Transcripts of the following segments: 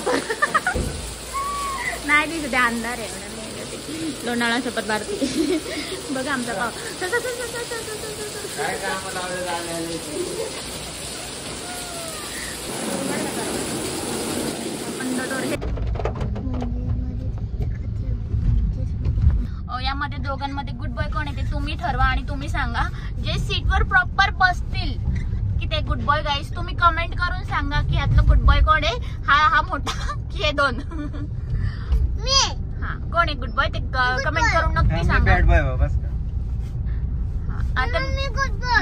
Proper नाही दिसते अंधार आहे लोणावळा शपथ भारती बघा आमचा भाव यामध्ये दोघांमध्ये गुड बॉय कोण आहे ते तुम्ही ठरवा आणि तुम्ही सांगा. जे सीटवर प्रॉपर बसतील की ते गुड बॉय. गाईस तुम्ही कमेंट करून सांगा की यातलं गुड बॉय कोण आहे. हा मोठा की हे दोन हा कोण आहे गुड बॉय ते कमेंट करून नक्की सांगा. आता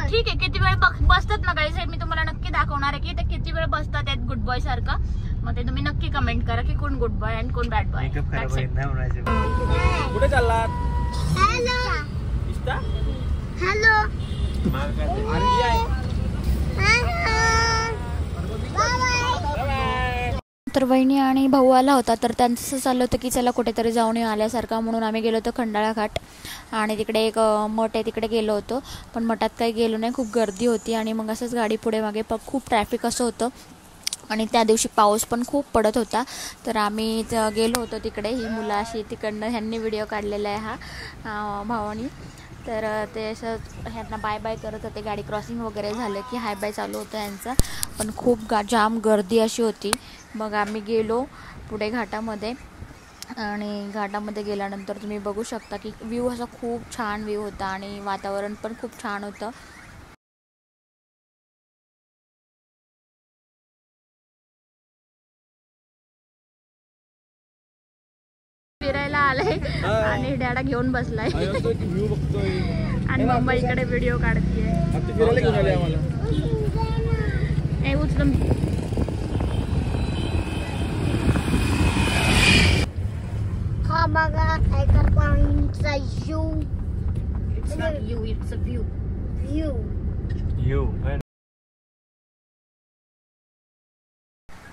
ठीक आहे किती वेळ बसतात ना गाईस मी तुम्हाला नक्की दाखवणार आहे की ते किती वेळ बसतात आहेत गुड बॉय सारखं. मग ते तुम्ही नक्की कमेंट करा की कोण गुड बॉय आणि कोण बॅड बॉय. कुठे चाललात? हॅलो हॅलो तर वहिनी आणि भाऊ आला होता तर त्यांचं असं चाललं होतं की चला कुठेतरी जाऊन आल्यासारखा म्हणून आम्ही गेलो होतो खंडाळा घाट आणि तिकडे एक मठ आहे तिकडे गेलो होतो. पण मठात काही गेलो नाही खूप गर्दी होती आणि मग असंच गाडी पुढे मागे खूप ट्रॅफिक असं होतं आणि त्या दिवशी पाऊस पण खूप पडत होता. तर आम्ही गेलो होतो तिकडे. ही मुलं अशी तिकडनं ह्यांनी व्हिडिओ काढलेला आहे हा भावानी. तर ते असं ह्यांना बाय बाय करत होते. गाडी क्रॉसिंग वगैरे झालं की हाय बाय चालू होतं यांचं. पण खूप जाम गर्दी अशी होती. मग आम्ही गेलो पुढे घाटामध्ये आणि घाटामध्ये गेल्यानंतर तुम्ही बघू शकता की व्ह्यू असा खूप छान व्ह्यू होता आणि वातावरण पण खूप छान होतं. फिरायला आलाय आणि डॅडा घेऊन बसलाय आणि मम्मा इकडे व्हिडिओ काढतीये. उचलून हा बघा टायगर पॉइंटचा view. It's not you it's a view.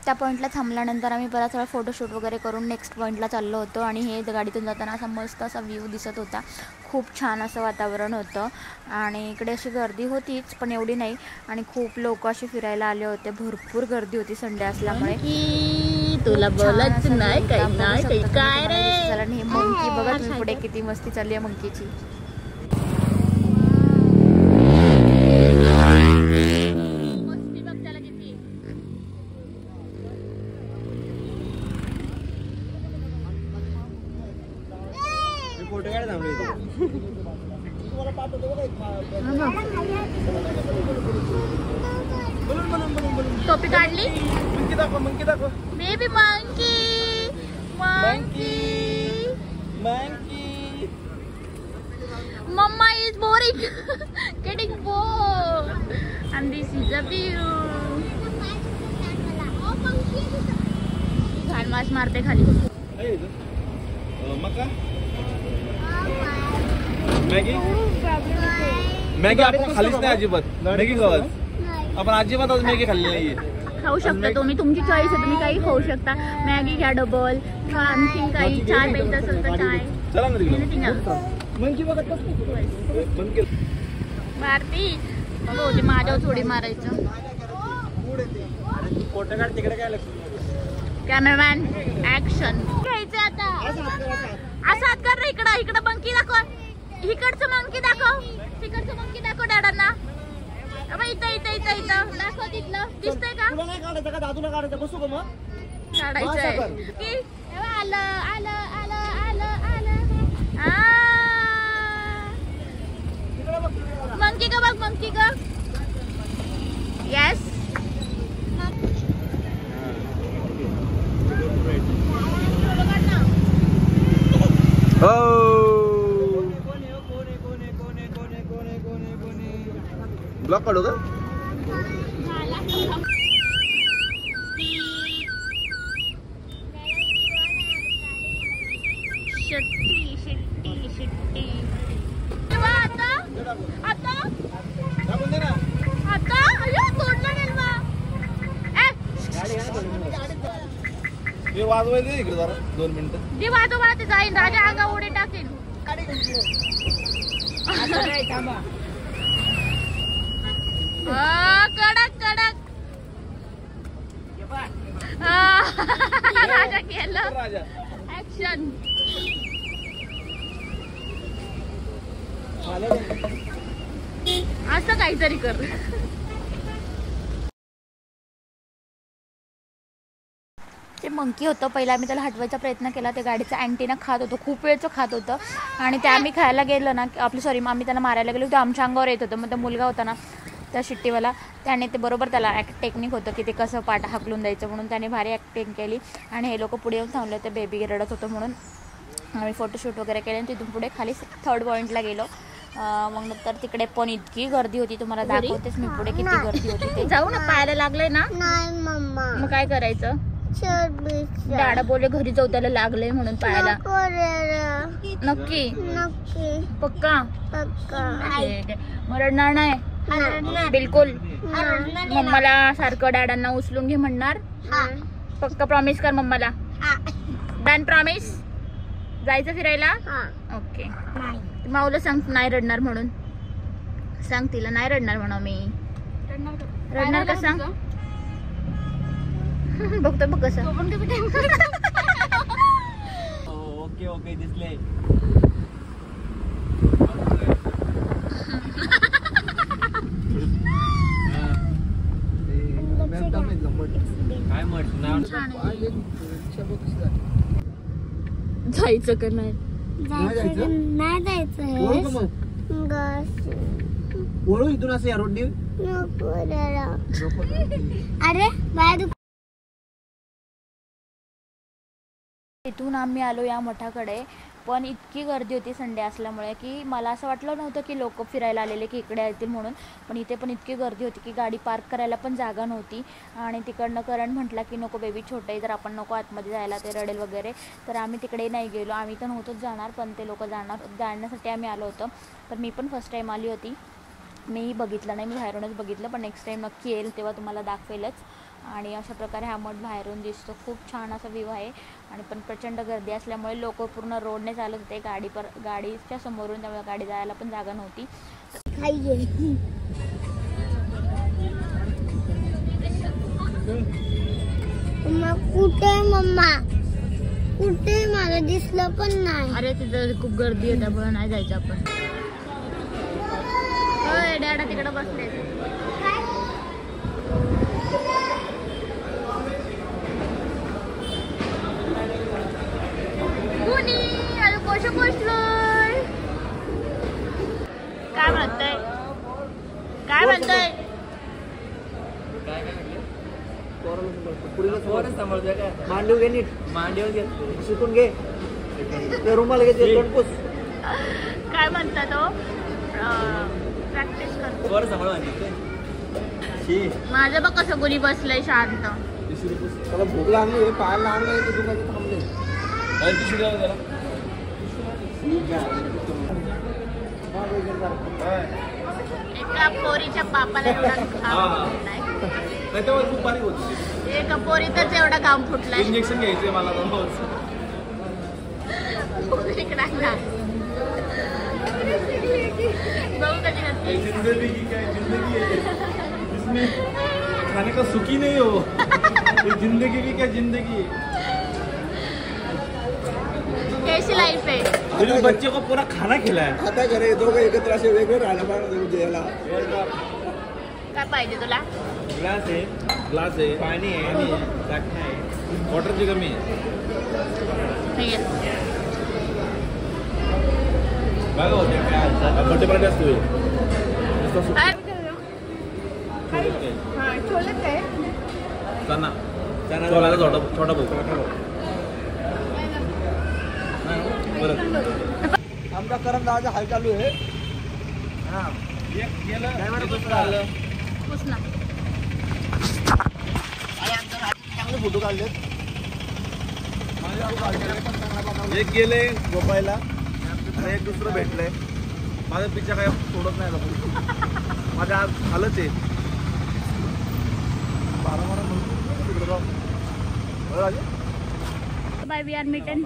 त्या पॉईंटला थांबल्यानंतर आम्ही बराच वेळा फोटोशूट वगैरे करून नेक्स्ट पॉईंटला चाललो होतो आणि हे गाडीतून जाताना असा मस्त असा व्ह्यू दिसत होता. खूप छान असं वातावरण होतं आणि इकडे अशी गर्दी होतीच पण एवढी नाही आणि खूप लोक असे फिरायला आले होते. भरपूर गर्दी होती संडे असल्यामुळे. तुला बोलत नाही काय रे. हे मंकी बघा तुम्ही पुढे किती मस्ती चालली आहे मंकीची. टोपी काढली. मंकी दाखव baby monkey mama is boring getting bored and this is a view. घाण मास मारते खाली. मका मॅगी आपण खालीच नाही अजिबात. मॅगी खावाच आपण अजिबात आज मॅगी खाल्ली नाहीये. खाऊ शकता तुम्ही तुमची चॉईस आहे. तुम्ही काही खाऊ शकता. मॅगी घ्या डबल किंवा आणखी काही चाय प्यायचं असेल तर चाय. चला ना तिकडे भारती होती माझ्यावर थोडी मारायचं. कॅमेरामॅन ऍक्शन घ्यायचं आता. असं हात कर रे. इकडं मंकी दाखव. इकडचं मंकी दाखव. तिकडचं मंकी दाखव डॅडांना. इथं दाखव. तिथलं दिसतंय का? तुला नाही काढायचं का दादूला काढायचं. बसू का मग काढायचंय की आलं मंकी का बघ. मंकी का येस. ब्लॉक काढू का? वाजवायचं इकडे जरा 2 मिनिटं. ती वाजवा ते जाईन राजा अंगा उडी टाकेल. कडक केलं राजा ऍक्शन. असं काहीतरी कर. ते मंकी होतं. पहिला आम्ही त्याला हटवायचा प्रयत्न केला. ते गाडीचा अँटीना खात होतं, खूप वेळचं खात होतं. आणि ते आम्ही खायला गेलो ना, आम्ही त्याला मारायला गेलो, ते आमच्या अंगावर येत होतं. मग तो मुलगा होता ना त्या शिट्टीवाला, त्याने ते बरोबर त्याला टेक्निक होतं की ते कसं पाठ हाकलून द्यायचं, म्हणून त्याने भारी ॲक्टिंग केली. आणि हे लोक पुढे येऊन थांबले होते, बेबी रडत होतं म्हणून. आम्ही फोटोशूट वगैरे केले आणि तिथून पुढे खाली 3rd पॉईंटला गेलो. मग नंतर तिकडे पण इतकी गर्दी होती, तुम्हाला दाखवतेच मी पुढे किती गर्दी होती ते. जाऊ ना, पायाला लागले ना. नाही मम्मा, मग काय करायचं? दादा बोले घरी जाऊ, त्याला लागले म्हणून पायाला. नक्की नक्की पक्का? पक्का. मग रडणार नाही बिलकुल. मम्माला सारखं डॅडांना उचलून घे म्हणणार. पक्का प्रॉमिस कर मम्माला. Done promise. जायचं फिरायला. ओके. माऊला सांग नाही रडणार म्हणून. सांग तिला नाही रडणार म्हणून. मी रडणार का सांग. बघतो बघ कसं. ओके ओके दिसले. काय म्हटलं जायचं का नाही? नाही जायचं. बोलू इथून असं या रोडनी. अरे बाहेर तिथून आम्ही आलो या मठाकडे. पण इतकी गर्दी होती संडे असल्यामुळे की मला असं वाटलं नव्हतं की लोक फिरायला आलेले की इकडे येतील म्हणून. पण इथे पण इतकी गर्दी होती की गाडी पार्क करायला पण जागा नव्हती. आणि तिकडनं करण म्हटला की नको बेबी छोटे आहे, तर आपण नको आतमध्ये जायला, ते रडेल वगैरे. तर आम्ही तिकडे नाही गेलो. आम्ही तर नव्हतोच जाणार, पण ते लोक जाण्यासाठी आम्ही आलो होतो. तर मी पण फर्स्ट टाईम आली होती. मी बघितलं नाही, मी बाहेरूनच बघितलं. पण नेक्स्ट टाईम नक्की येईल तेव्हा तुम्हाला दाखवेलच. आणि अशा प्रकारे हा मठ बाहेरून दिसतो. खूप छान असा व्ह्यू आहे. आणि पण प्रचंड गर्दी असल्यामुळे लोक पूर्ण रोडने चालत होते गाडीच्या समोरून, त्यामुळे गाडी जायला पण जागा नव्हती. कुठे मम्मा, कुठे मला दिसलं पण नाही. अरे तिथं खूप गर्दी आहे, त्यामुळे नाही जायचं आपण. डॅडा तिकडे बसले. काय म्हणतोय? काय म्हणतोय? मांडीव घे नीट. मांडीव घे, शिकून घे. रुमाल घे. काय म्हणता तो? प्रॅक्टिस करतो. माझं बघ कसं गुणी बसलंय शांत. त्याला भूक लागली, पायाला लागलं, थांबले. एका पोरीच्या बापाला एवढा घाम फुटलाय. खूप बारीक होती. एका पोरीतच एवढा घाम फुटलाय. इंजेक्शन घ्यायचंय मला. इकडे आहे ना. बघू कधी नसते. जिंदगी क्या जिंदगी है, इसमें खाने का सुखी नहीं हो. जिंदगी की क्या जिंदगी है. कैसी लाईफ आहे. मेरे बच्चे को पूरा खाना खिलाया. आता घरे दोघं एकत्र असे वेगळे राहायला पाहिजे. काय पाहिजे तुला? ग्लास आहे, पाणी आहे, गाठ्या आहे, वॉटरची कमी आहे. बघा होते काय बर्थडे पार्टी असतो. चना छोटा भाऊ. आमचा करम दादा हाल चालू आहे. चांगले फोटो काढले. एक गेले झोपायला आणि एक दुसरं भेटलंय. माझ्या पिक्चर काय सोडत नाही. माझ्या आज हालच आहे. 12 bye. We are meeting.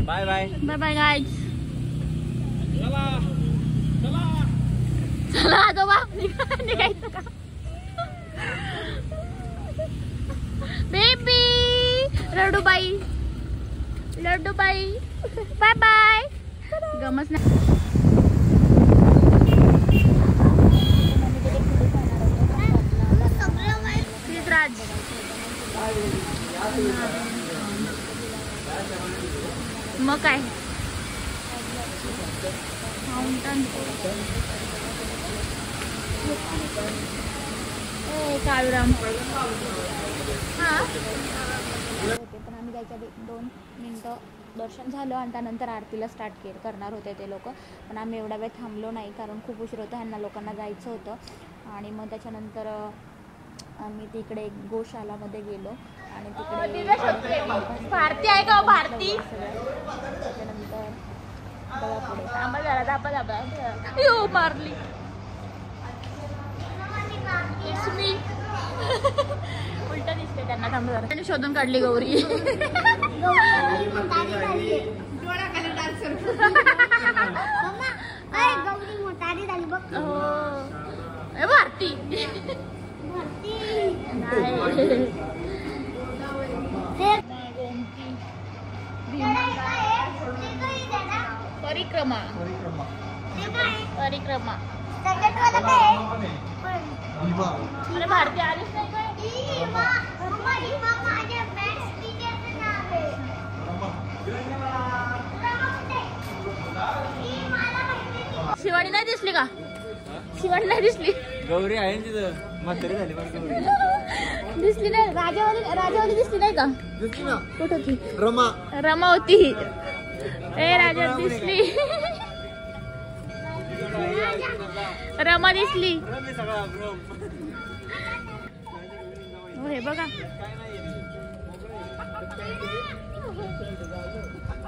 Bye bye. Bye bye guys. चला आजोबा निघायचं का? बेबी रडू बाई. लड्डू बाई बाय बाय. गमच नाही. राज मग काय फाउंटन काळूराम. हा पण आम्ही जायच्या 2 मिनटं दर्शन झालं आणि त्यानंतर आरतीला स्टार्ट करणार होते ते लोक. पण आम्ही एवढा वेळ थांबलो नाही कारण खूप उशीर होता, ह्यांना लोकांना जायचं होतं. आणि मग त्याच्यानंतर आम्ही तिकडे गोशालामध्ये गेलो आणि तिकडे भारती आहे का भारती. त्याच्यानंतर बघा पुढे आंबा झाला दाबा मारली. It's me. उलट दिसते त्यांना. थांब जरा. त्यांनी शोधून काढली गौरी. गौरी मोटारी झाली बघ. भारती परिक्रमा. परिक्रमा. अरे भारती आलीच नाही काय. शिवानी नाही दिसली का. शिवानी नाही दिसली. गौरी आहे तिथं म्हातारी झाली. दिसली नाही. राजावाली दिसली नाही का. दिसली ना. कुठं होती. रमा होती. ए राजा दिसली. रमा दिसली. हे बघा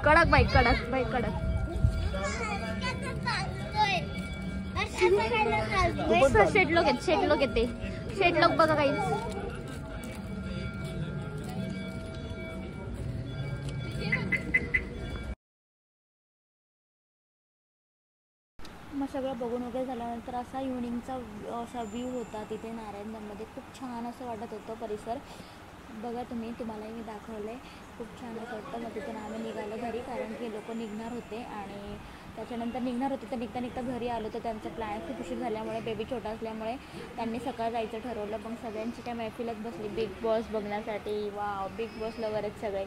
कडक बाई कडक. शेट लोक येते. शेट लोक बघा काही. मग सगळं बघून वगैरे झाल्यानंतर असा इव्हनिंगचा असा व्ह्यू होता तिथे नारायणधाममध्ये. खूप छान असं वाटत होतं परिसर. बघा तुम्हालाही मी दाखवलं आहे. खूप छान असं वाटतं. मग तिथून आम्ही निघालो घरी कारण की लोक निघणार होते आणि त्याच्यानंतर निघणार होते तर निघता घरी आलो तर त्यांचा प्लॅन खूप उशीर झाल्यामुळे बेबी छोटा असल्यामुळे त्यांनी सकाळ जायचं ठरवलं. मग सगळ्यांची काय मैफिलच बसली बिग बॉस बघण्यासाठी. वा बिग बॉस लवर आहेत सगळे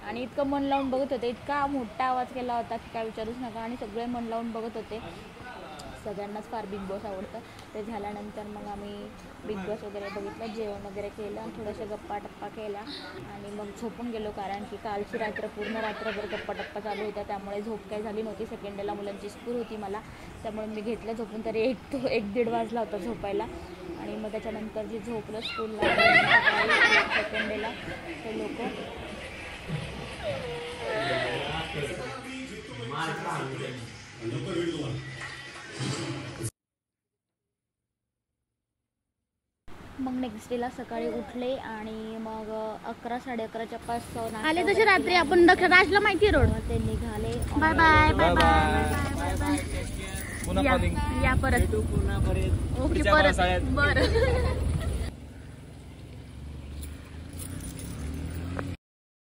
आणि इतकं मन लावून बघत होते. इतका मोठा आवाज केला होता की काय विचारूच नका आणि सगळे मन लावून बघत होते. सगळ्यांनाच फार बिग बॉस आवडतं. ते झाल्यानंतर मग आम्ही बिग बॉस वगैरे बघितलं, जेवण वगैरे केलं आणि थोडंसं गप्पा केल्या आणि मग झोपून गेलो कारण की कालची रात्र पूर्ण रात्रभर गप्पा चालू होत्या त्यामुळे झोप काही झाली नव्हती. सेकंड डेला मुलांची स्कूल होती मला त्यामुळे मी घेतलं झोपून. तरी 1-1:30 वाजला होता झोपायला आणि मग त्याच्यानंतर जे झोपलं स्कूलला सेकंड डेला ते लोक मग नेक्स्ट डेला सकाळी उठले आणि मग 11-11:30च्या पास आले तसे रात्री आपण राजला माहिती रोड ते निघाले. Bye bye bye bye. या परत. ओके परत. बरं.